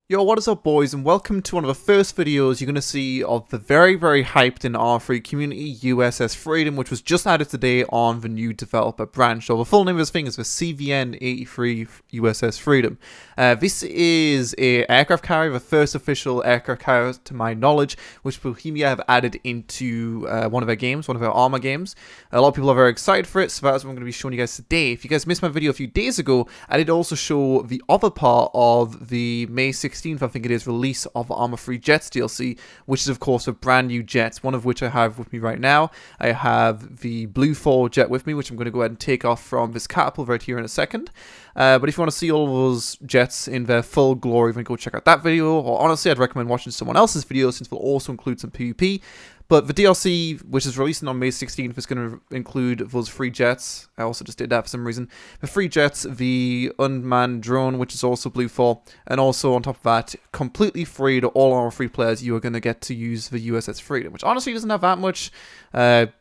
Yo, what is up boys, and welcome to one of the first videos you're going to see of the very hyped in R3 community USS Freedom, which was just added today on the new developer branch. So the full name of this thing is the CVN-83 USS Freedom. This is a aircraft carrier, the first official aircraft carrier to my knowledge, which Bohemia have added into one of their games, one of their ARMA games. A lot of people are very excited for it, so that's what I'm going to be showing you guys today. If you guys missed my video a few days ago, I did also show the other part of the May 16th, I think it is, release of Arma 3 Jets DLC, which is of course a brand new jets, one of which I have with me right now. I have the Blue 4 jet with me, which I'm going to go ahead and take off from this catapult right here in a second. But if you want to see all of those jets in their full glory, then go check out that video, or honestly I'd recommend watching someone else's video since we'll also include some PvP. But the DLC, which is releasing on May 16th, is going to include those free jets. I also just did that for some reason. The free jets, the unmanned drone, which is also Blue 4, and also on top of that, completely free to all our free players, you are going to get to use the USS Freedom, which honestly doesn't have that much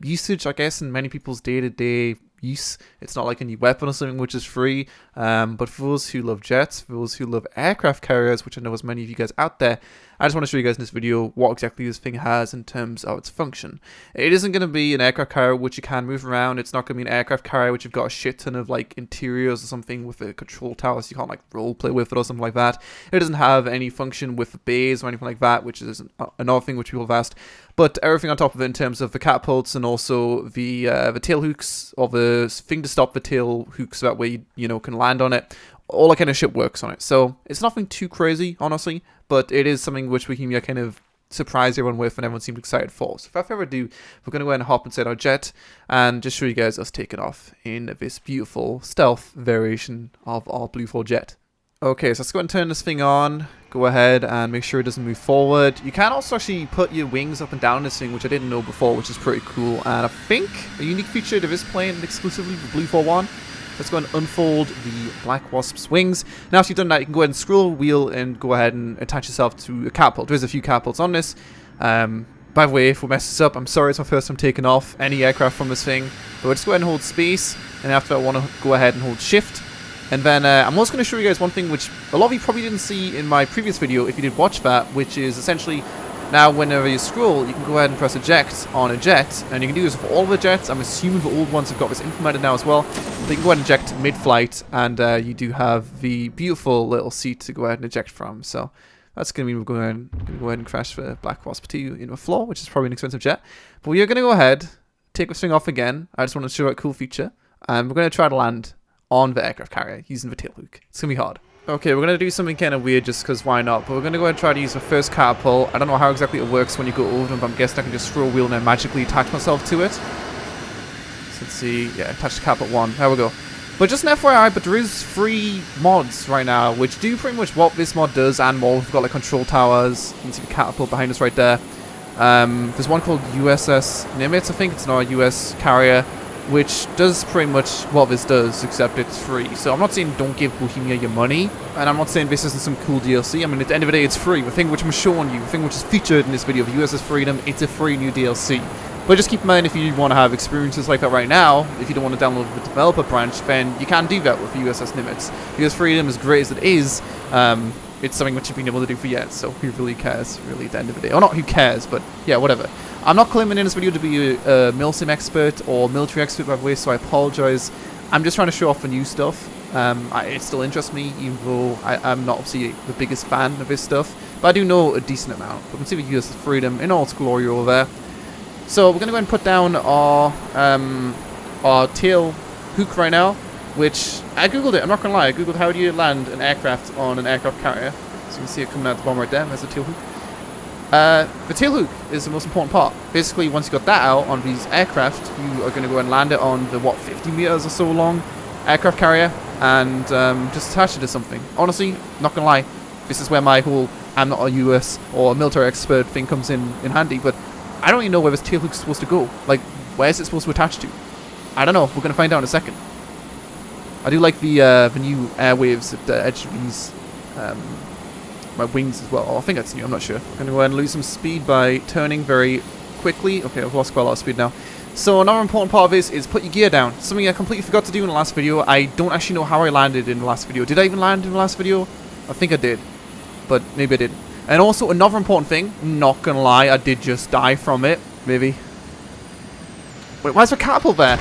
usage, I guess, in many people's day-to-day use. It's not like a new weapon or something which is free, but for those who love jets, for those who love aircraft carriers, which I know there's many of you guys out there, I just want to show you guys in this video what exactly this thing has in terms of its function. It isn't going to be an aircraft carrier which you can move around. It's not going to be an aircraft carrier which you've got a shit ton of like interiors or something with a control tower so you can't like role play with it or something like that. It doesn't have any function with the bays or anything like that, which is another thing which people have asked. But everything on top of it in terms of the catapults and also the tail hooks, or the thing to stop the tail hooks so that way you know can land on it. All that kind of shit works on it. So it's nothing too crazy, honestly, but it is something which we can kind of surprise everyone with and everyone seemed excited for. So without further ado, we're going to go ahead and hop inside our jet and just show you guys us taking off in this beautiful stealth variation of our Blue 4 jet. Okay, so let's go ahead and turn this thing on. Go ahead and make sure it doesn't move forward. You can also actually put your wings up and down this thing, which I didn't know before, which is pretty cool. And I think a unique feature to this plane exclusively for Blue 4-1. Let's go ahead and unfold the Black Wasp's wings. Now after you've done that, you can go ahead and scroll the wheel and go ahead and attach yourself to a catapult. There's a few catapults on this. By the way, if we mess this up, I'm sorry, it's my first time taking off any aircraft from this thing. But we'll just go ahead and hold space, and after that I want to go ahead and hold shift. And then I'm also going to show you guys one thing which a lot of you probably didn't see in my previous video if you did watch that, which is essentially now whenever you scroll, you can go ahead and press eject on a jet, and you can do this for all the jets. I'm assuming the old ones have got this implemented now as well. So you can go ahead and eject mid-flight, and you do have the beautiful little seat to go ahead and eject from. So that's going to mean we're going to go ahead and crash the Black Wasp 2 in the floor, which is probably an expensive jet. But we are going to go ahead, take this thing off again. I just want to show you a cool feature. And we're going to try to land on the aircraft carrier using the tail hook. It's going to be hard. Okay, we're going to do something kind of weird just because why not, but we're going to go ahead and try to use the first catapult. I don't know how exactly it works when you go over them, but I'm guessing I can just scroll wheel and then magically attach myself to it. So let's see, yeah, attach to catapult 1, there we go. But just an FYI, but there is 3 mods right now, which do pretty much what this mod does and more. We've got like control towers, you can see the catapult behind us right there. There's one called USS Nimitiz, I think, it's not a US carrier, which does pretty much what this does, except it's free. So I'm not saying don't give Bohemia your money, and I'm not saying this isn't some cool DLC. I mean, at the end of the day, it's free. The thing which I'm showing you, the thing which is featured in this video of USS Freedom, it's a free new DLC. But just keep in mind, if you want to have experiences like that right now, if you don't want to download the developer branch, then you can do that with USS Nimitiz. USS Freedom, as great as it is, it's something which you've been able to do for years, so who really cares, really, at the end of the day? Or not who cares, but yeah, whatever. I'm not claiming in this video to be a milsim expert or military expert, by the way, so I apologize. I'm just trying to show off the new stuff. It still interests me, even though I'm not obviously the biggest fan of this stuff, but I do know a decent amount. We can see the USS Freedom in all its glory over there. So we're going to go ahead and put down our tail hook right now, which I googled it, I'm not going to lie. I googled how do you land an aircraft on an aircraft carrier. So you can see it coming out the bottom right there, there's the tail hook. The tail hook is the most important part. Basically, once you got that out on these aircraft, you are going to go and land it on the, 50 meters or so long aircraft carrier, and just attach it to something. Honestly, not going to lie, this is where my whole I'm not a US or a military expert thing comes in handy, but I don't even know where this tail hook's supposed to go. Like, where is it supposed to attach to? I don't know. We're going to find out in a second. I do like the new airwaves at the edge of these my wings as well. Oh, I think that's new, I'm not sure. I'm going to go ahead and lose some speed by turning very quickly. Okay, I've lost quite a lot of speed now. So another important part of this is put your gear down. Something I completely forgot to do in the last video. I don't actually know how I landed in the last video. Did I even land in the last video? I think I did. but maybe I didn't. And also, another important thing, not gonna lie, I did just die from it, maybe. Wait, why is there a catapult there?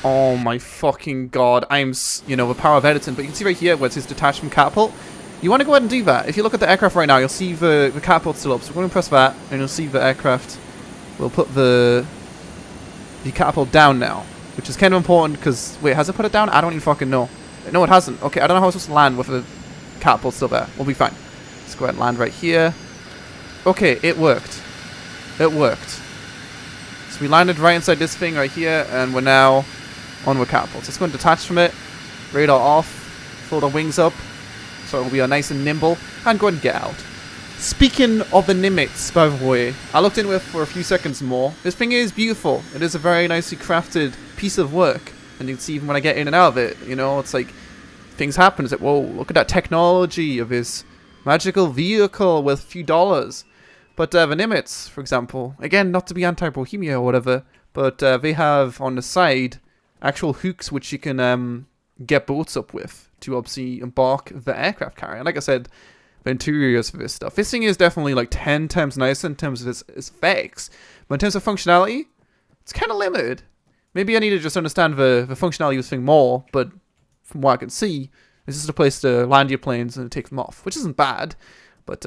Oh my fucking god, the power of editing, but you can see right here where it says detached from catapult. You want to go ahead and do that. If you look at the aircraft right now, you'll see the catapult still up, so we're going to press that, and you'll see the aircraft. We'll put the catapult down now, which is kind of important, because, wait, has it put it down? I don't even fucking know. No, it hasn't. Okay, I don't know how it's supposed to land with the catapult still there. We'll be fine. Let's go ahead and land right here. Okay, it worked. It worked. So we landed right inside this thing right here, and we're now on with catapults. Let's go and detach from it. Radar off. Fold our wings up, so it'll be nice and nimble, and go ahead and get out. Speaking of the Nimitiz, by the way, I looked into it for a few seconds more. This thing is beautiful. It is a very nicely crafted piece of work, and you can see even when I get in and out of it, it's like things happen. It's like, whoa, look at that technology of this magical vehicle with a few dollars. But the Nimitiz, for example, again, not to be anti-Bohemia or whatever, but they have on the side actual hooks which you can get boats up with to obviously embark the aircraft carrier. And like I said, the interiors for this stuff. This thing is definitely like 10 times nicer in terms of its effects, but in terms of functionality, it's kind of limited. Maybe I need to just understand the functionality of this thing more, but from what I can see, it's just a place to land your planes and take them off, which isn't bad. But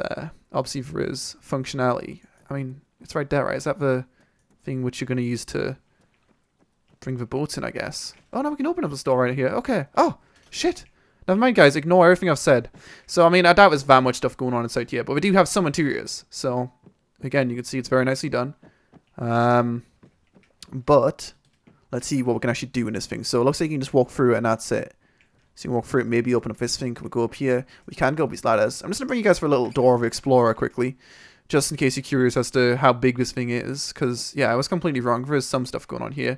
obviously there is functionality. I mean, it's right there, right? Is that the thing which you're going to use to bring the boats in, I guess? Oh, no, we can open up the door right here. Okay. Oh, shit. Never mind, guys. Ignore everything I've said. So, I mean, I doubt there's that much stuff going on inside here, but we do have some interiors. So, again, you can see it's very nicely done. But let's see what we can actually do in this thing. So, it looks like you can just walk through it, and that's it. So you can walk through it, maybe open up this thing. Can we go up here? We can go up these ladders. I'm just going to bring you guys for a little Door of Explorer quickly, just in case you're curious as to how big this thing is. Because, yeah, I was completely wrong. There is some stuff going on here.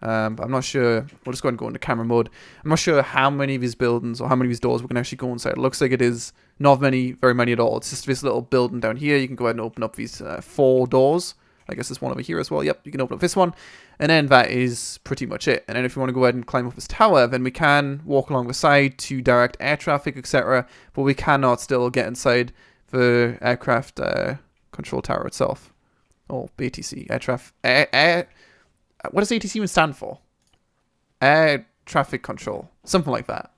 But I'm not sure. We'll just go ahead and go into camera mode. I'm not sure how many of these buildings or how many of these doors we can actually go inside. It looks like it is not very many at all. It's just this little building down here. You can go ahead and open up these 4 doors. I guess there's one over here as well. Yep, you can open up this one. And then that is pretty much it. And then if you want to go ahead and climb up this tower, then we can walk along the side to direct air traffic, etc. But we cannot still get inside the aircraft control tower itself. Oh, ATC, air traffic. What does ATC even stand for? Air traffic control. Something like that.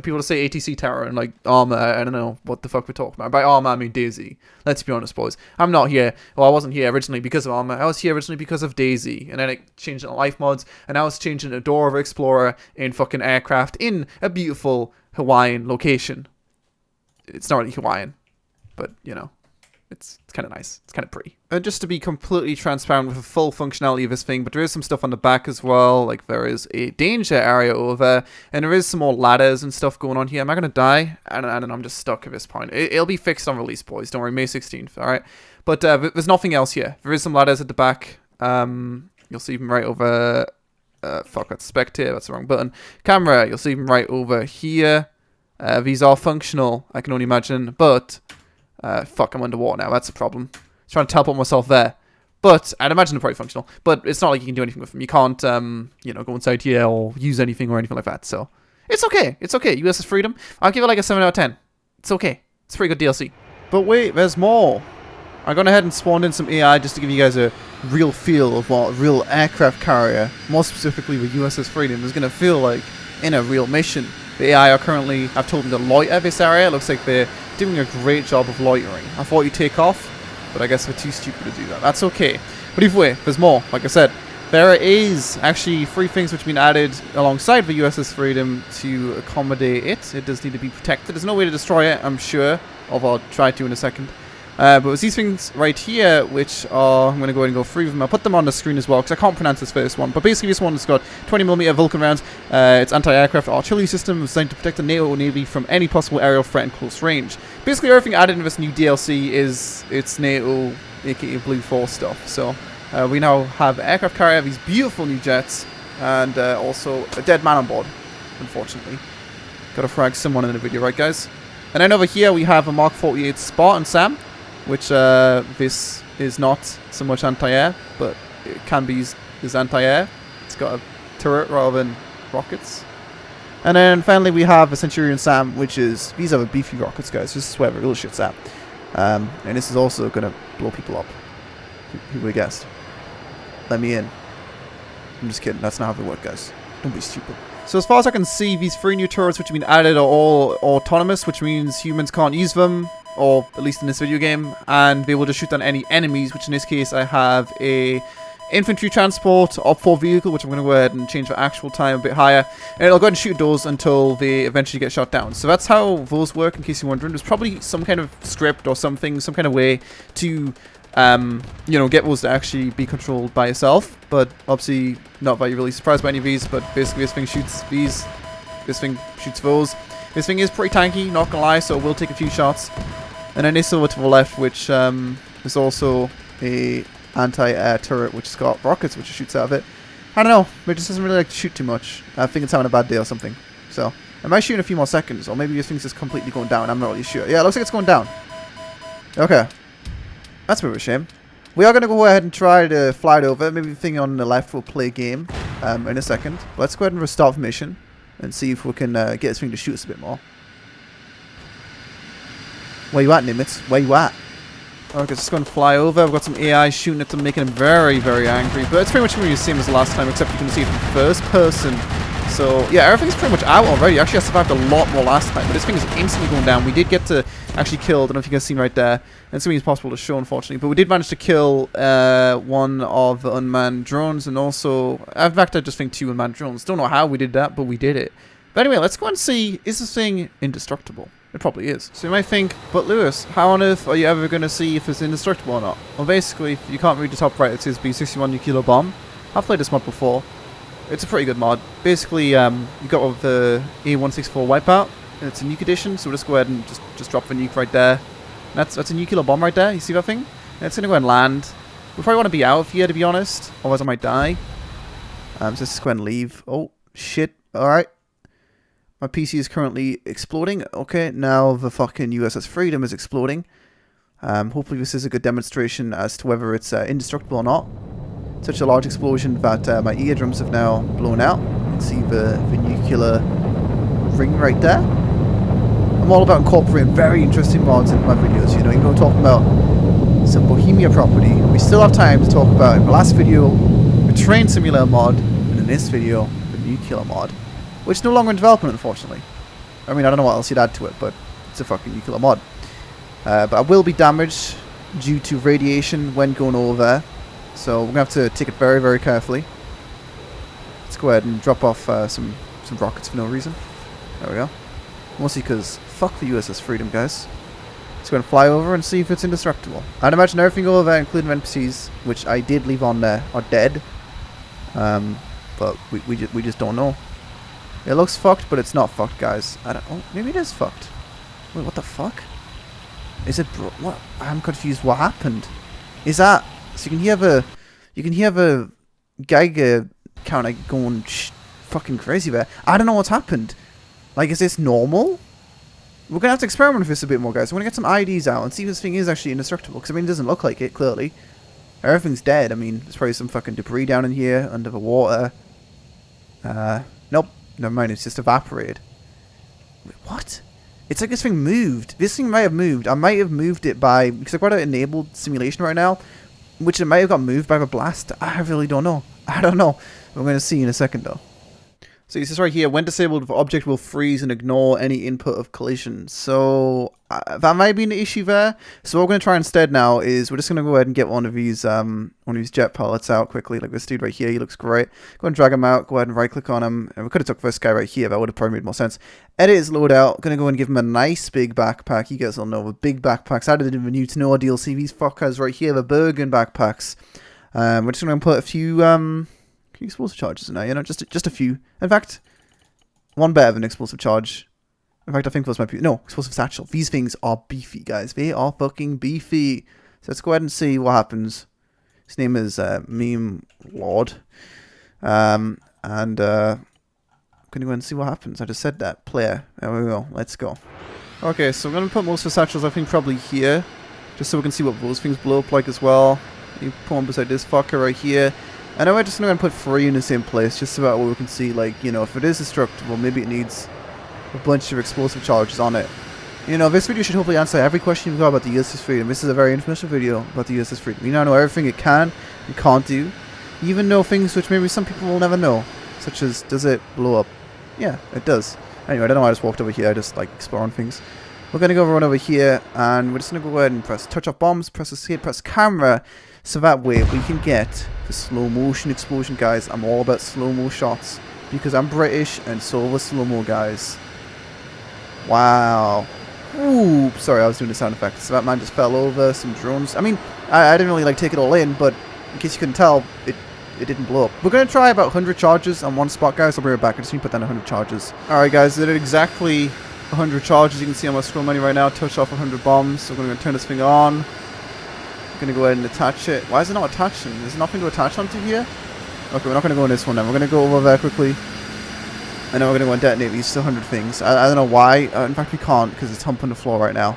People say ATC tower and like ARMA, I don't know what the fuck we're talking about. By ARMA, I mean Daisy. Let's be honest, boys. I'm not here. Well, I wasn't here originally because of ARMA. I was here originally because of Daisy. And then it changed into life mods. And now it's changing to Door of Explorer in fucking aircraft in a beautiful Hawaiian location. It's not really Hawaiian, but, it's kind of nice. It's kind of pretty. And just to be completely transparent with the full functionality of this thing, but there is some stuff on the back as well. Like there is a danger area over there, and there is some more ladders and stuff going on here. Am I going to die? I don't know. I'm just stuck at this point. It'll be fixed on release, boys. Don't worry, May 16th. All right. But there's nothing else here. There is some ladders at the back. You'll see them right over... fuck, that's spectator. That's the wrong button. Camera. You'll see them right over here. These are functional, I can only imagine, but... fuck, I'm underwater now. That's a problem. I was trying to teleport myself there. But I'd imagine they're probably functional. But it's not like you can do anything with them. You can't, go inside here or use anything or anything like that. So it's okay. It's okay. USS Freedom. I'll give it like a 7 out of 10. It's okay. It's pretty good DLC. But wait, there's more. I gone ahead and spawned in some AI just to give you guys a real feel of what a real aircraft carrier, more specifically the USS Freedom, is going to feel like in a real mission. The AI are currently, I've told them to loiter this area. It looks like they're doing a great job of loitering. I thought you'd take off, but I guess we're too stupid to do that. That's okay. But either way, there's more. Like I said, there is actually 3 things which have been added alongside the USS Freedom to accommodate it. It does need to be protected. There's no way to destroy it, I'm sure, although I'll try to in a second. But it's these things right here, which are, I'm going to go ahead and go through them. I'll put them on the screen as well, because I can't pronounce this first one. But basically this one has got 20mm Vulcan rounds. It's anti-aircraft artillery system designed to protect the NATO Navy from any possible aerial threat in close range. Basically everything added in this new DLC is its NATO, aka Blue Force stuff. So we now have aircraft carrier, these beautiful new jets, and also a dead man on board, unfortunately. Gotta frag someone in the video, right guys? And then over here we have a Mark 48 Spartan Sam, which this is not so much anti-air, but it can be used as anti-air. It's got a turret rather than rockets. And then finally we have a Centurion Sam, which is, these are the beefy rockets, guys. This is where the real shit's at. And this is also going to blow people up. Who would have guessed? Let me in. I'm just kidding. That's not how they work, guys. Don't be stupid. So as far as I can see, these 3 new turrets which have been added are all autonomous, which means humans can't use them, or at least in this video game, and they will just shoot down any enemies, which in this case I have a infantry transport op4 vehicle, which I'm going to go ahead and change the actual time a bit higher, and it'll go ahead and shoot those until they eventually get shot down. So that's how those work, in case you're wondering. There's probably some kind of script or something, some kind of way to you know, get those to actually be controlled by yourself, but obviously not that you're really surprised by any of these. But basically this thing shoots these, this thing shoots those. This thing is pretty tanky, not gonna lie, so it will take a few shots. And then this over to the left, which is also a anti-air turret, which has got rockets which shoots out of it. I don't know, it just doesn't really like to shoot too much. I think it's having a bad day or something. So it might shoot in a few more seconds, or maybe this thing's just completely going down. I'm not really sure. Yeah, it looks like it's going down. Okay. That's a bit of a shame. We are going to go ahead and try to fly it over. Maybe the thing on the left will play game in a second. Let's go ahead and restart the mission and see if we can get this thing to shoot us a bit more. Where you at, Nimitz? Where you at? Okay, just going to fly over. I've got some AI shooting at them, making them very, very angry. But it's pretty much going to be the same as the last time, except you can see it from first person. So, yeah, everything's pretty much out already. Actually, I survived a lot more last time, but this thing is instantly going down. We did get to actually kill, I don't know if you guys seen right there. It's something impossible to show, unfortunately. But we did manage to kill one of the unmanned drones, and also, in fact, I just think 2 unmanned drones. Don't know how we did that, but we did it. But anyway, let's go and see, is this thing indestructible? It probably is. So you might think, but Lewis, how on earth are you ever going to see if it's indestructible or not? Well, basically, if you can't read the top right, it says B61 Nuke Mod. I've played this mod before. It's a pretty good mod. Basically, you got the A164 wipeout, and it's a nuke edition, so we'll just go ahead and just drop the nuke right there. That's a nuclear bomb right there. You see that thing? And it's going to go and land. We probably want to be out of here, to be honest, otherwise I might die. So let's just go and leave. Oh, shit. Alright. My PC is currently exploding. Okay, now the fucking USS Freedom is exploding. Hopefully this is a good demonstration as to whether it's indestructible or not. Such a large explosion that my eardrums have now blown out. You can see the nuclear ring right there. I'm all about incorporating very interesting mods into my videos, you know, even though we're talking about some Bohemia property. We still have time to talk about, in the last video, the train simulator mod, and in this video, the nuclear mod, which is no longer in development, unfortunately. I mean, I don't know what else you'd add to it, but it's a fucking nuclear mod. But I will be damaged due to radiation when going over there. So we're going to have to take it very, very carefully. Let's go ahead and drop off some rockets for no reason. There we go. Mostly because fuck the USS Freedom, guys. Let's go and fly over and see if it's indestructible. I'd imagine everything over there, including NPCs, which I did leave on there, are dead. But we just don't know. It looks fucked, but it's not fucked, guys. Oh, maybe it is fucked. Wait, what the fuck? Is it what? I'm confused. What happened? Is that... So you can hear the Geiger counter going fucking crazy there. I don't know what's happened. Like, is this normal? We're gonna have to experiment with this a bit more, guys. I'm gonna get some IDs out and see if this thing is actually indestructible. Because I mean, it doesn't look like it. Clearly, everything's dead. I mean, there's probably some fucking debris down in here under the water. Nope. Never mind. It's just evaporated. Wait, what? It's like this thing moved. This thing might have moved. I might have moved it by... Because I've got an enabled simulation right now. Which it might have got moved by the blast. I really don't know. I don't know. We're going to see in a second, though. So it says right here, when disabled, the object will freeze and ignore any input of collision. So that might be an issue there. So what we're going to try instead now is we're just going to go ahead and get one of these jet pilots out quickly. Like this dude right here, he looks great. Go ahead and drag him out. Go ahead and right click on him. And we could have took this guy right here. That would have probably made more sense. Edit his loadout. Going to go and give him a nice big backpack. You guys all know the big backpacks added in the new to know DLC. These fuckers right here, the Bergen backpacks. We're just going to put a few explosive charges in there, you know, just a few. In fact, one better than explosive charge. In fact, I think those might be... No, explosive satchel. These things are beefy, guys. They are fucking beefy. So let's go ahead and see what happens. His name is Meme Lord. I'm going to go ahead and see what happens. I just said that. Player. There we go. Let's go. Okay, so I'm going to put most of the satchels, I think, probably here. Just so we can see what those things blow up like as well. You put one beside this fucker right here. And then we're just going to put 3 in the same place, just so that we can see, like, you know, if it is destructible, maybe it needs a bunch of explosive charges on it. You know, this video should hopefully answer every question you've got about the USS Freedom. This is a very informational video about the USS Freedom. You now know everything it can and can't do. You even know things which maybe some people will never know, such as, does it blow up? Yeah, it does. Anyway, I don't know why I just walked over here, I just like exploring things. We're going to go run over here, and we're just going to go ahead and press touch off bombs, press escape, press camera, so that way we can get the slow motion explosion, guys. I'm all about slow-mo shots, because I'm British, and so are slow-mo, guys. Wow. Ooh, sorry, I was doing the sound effects. So that man just fell over, some drones. I mean, I didn't really like take it all in, but in case you couldn't tell, it didn't blow up. We're going to try about 100 charges on one spot, guys. I'll be right back. I just need to put down 100 charges. Alright, guys, I did exactly 100 charges. You can see on my scroll menu right now. Touch off 100 bombs. So we're going to turn this thing on. I'm going to go ahead and attach it. Why is it not attaching? There's nothing to attach onto here? Okay, we're not going to go in this one then. We're going to go over there quickly. And then we're going to go and detonate these 100 things. I don't know why. In fact, we can't because it's humping the floor right now.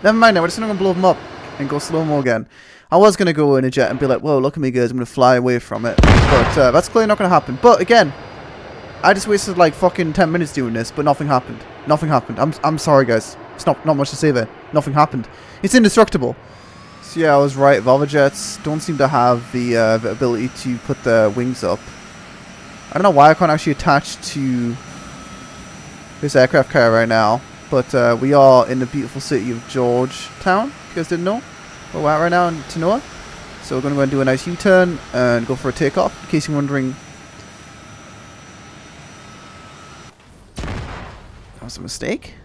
Never mind now. We're just going to blow them up and go slow-mo again. I was going to go in a jet and be like, whoa, look at me, guys. I'm going to fly away from it. But that's clearly not going to happen. But again, I just wasted like fucking 10 minutes doing this, but nothing happened. Nothing happened. I'm sorry, guys. It's not much to say there. Nothing happened. It's indestructible. So yeah, I was right. The other jets don't seem to have the ability to put their wings up. I don't know why I can't actually attach to this aircraft carrier right now, but we are in the beautiful city of Georgetown, if you guys didn't know. Where we're at right now in Tanoa. So we're going to go and do a nice U-turn and go for a takeoff, in case you're wondering. That was a mistake.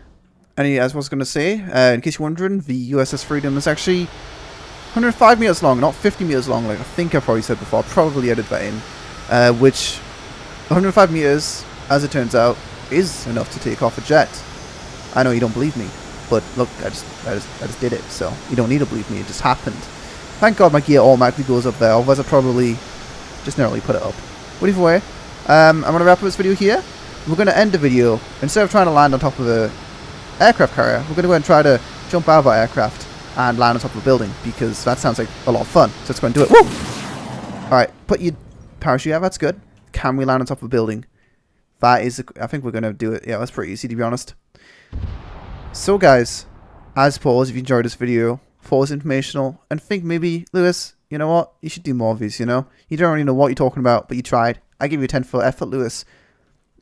Anyway, as I was going to say, in case you're wondering, the USS Freedom is actually 105 meters long, not 50 meters long, like I think I probably said before. I'll probably edit that in, which 105 meters, as it turns out, is enough to take off a jet. I know you don't believe me, but look, I just did it, so you don't need to believe me. It just happened. Thank God my gear automatically goes up there, otherwise I'd probably just narrowly put it up. But either way, I'm going to wrap up this video here. We're going to end the video. Instead of trying to land on top of the aircraft carrier, we're going to go ahead and try to jump out of our aircraft and land on top of a building, because that sounds like a lot of fun. So let's go and do it. Woo! Alright, put your parachute out, that's good. Can we land on top of a building? That is, I think we're going to do it. Yeah, that's pretty easy, to be honest. So guys, as always, if you enjoyed this video, thought it was informational, and think maybe, Lewis, you know what? You should do more of these, you know? You don't really know what you're talking about, but you tried. I give you a 10 for effort, Lewis.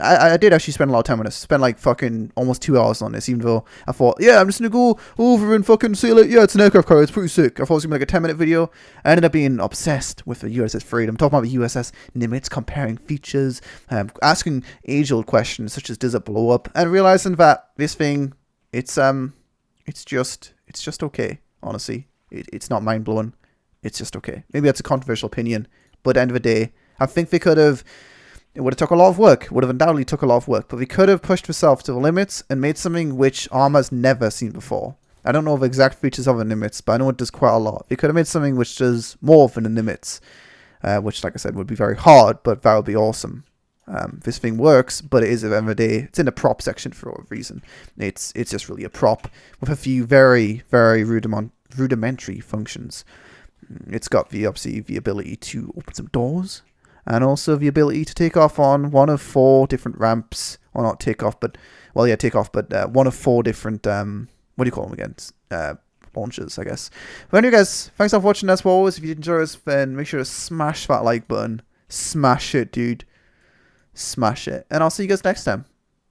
I did actually spend a lot of time on this. Spent like fucking almost 2 hours on this, even though I thought, yeah, I'm just going to go over and fucking see it. Yeah, it's an aircraft carrier. It's pretty sick. I thought it was going to be like a 10-minute video. I ended up being obsessed with the USS Freedom. Talking about the USS Nimitiz, comparing features, asking age-old questions such as, does it blow up? And realizing that this thing, it's just okay, honestly. It's not mind-blowing. It's just okay. Maybe that's a controversial opinion, but at the end of the day, I think they could have... It would have took a lot of work. Would have undoubtedly took a lot of work. But we could have pushed themselves to the limits and made something which ARMA's never seen before. I don't know the exact features of a Nimitz, but I know it does quite a lot. We could have made something which does more than a Nimitz. Which, like I said, would be very hard, but that would be awesome. This thing works, but it is, at the end of the day, it's in the prop section for a reason. It's just really a prop with a few very, very rudimentary functions. It's got obviously the ability to open some doors. And also the ability to take off on one of 4 different ramps. Or not take off, but... Well, yeah, take off, but one of 4 different... what do you call them again? Launches, I guess. But anyway, guys, thanks for watching as always. If you did enjoy this, then make sure to smash that like button. Smash it, dude. Smash it. And I'll see you guys next time.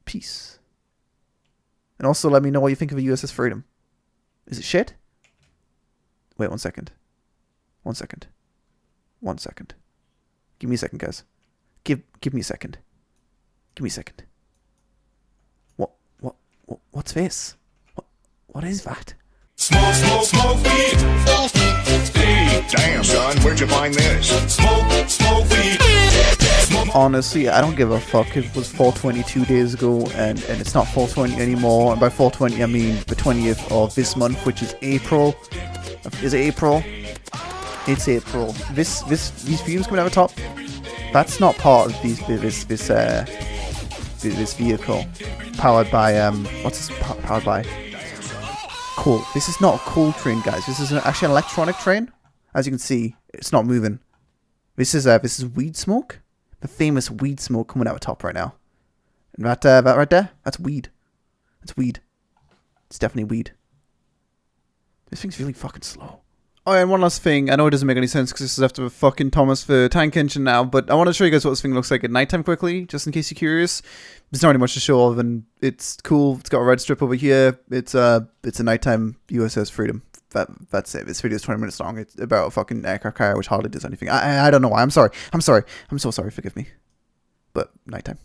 Peace. And also let me know what you think of the USS Freedom. Is it shit? Wait, 1 second. 1 second. 1 second. Give me a second, guys. Give me a second. Give me a second. What's this? What is that? Smoke weed. Hey, damn, son, where'd you find this? Smoke weed. Honestly, I don't give a fuck if it was 420 2 days ago and it's not 420 anymore. And by 420, I mean the 20th of this month, which is April. Is it April? It's April. These fumes coming out of the top, that's not part of this vehicle. Powered by what's this powered by? Cool. This is not a cool train, guys. This is actually an electronic train. As you can see, it's not moving. This is weed smoke. The famous weed smoke coming out of top right now. And that right there, that's weed. That's weed. It's definitely weed. This thing's really fucking slow. Oh, and one last thing. I know it doesn't make any sense because this is after fucking Thomas for tank engine now, but I want to show you guys what this thing looks like at nighttime quickly, just in case you're curious. There's not really much to show other than it's cool. It's got a red strip over here. It's a nighttime USS Freedom. That's it. This video is 20 minutes long. It's about a fucking aircraft carrier which hardly does anything. I don't know why. I'm sorry. I'm so sorry. Forgive me. But nighttime.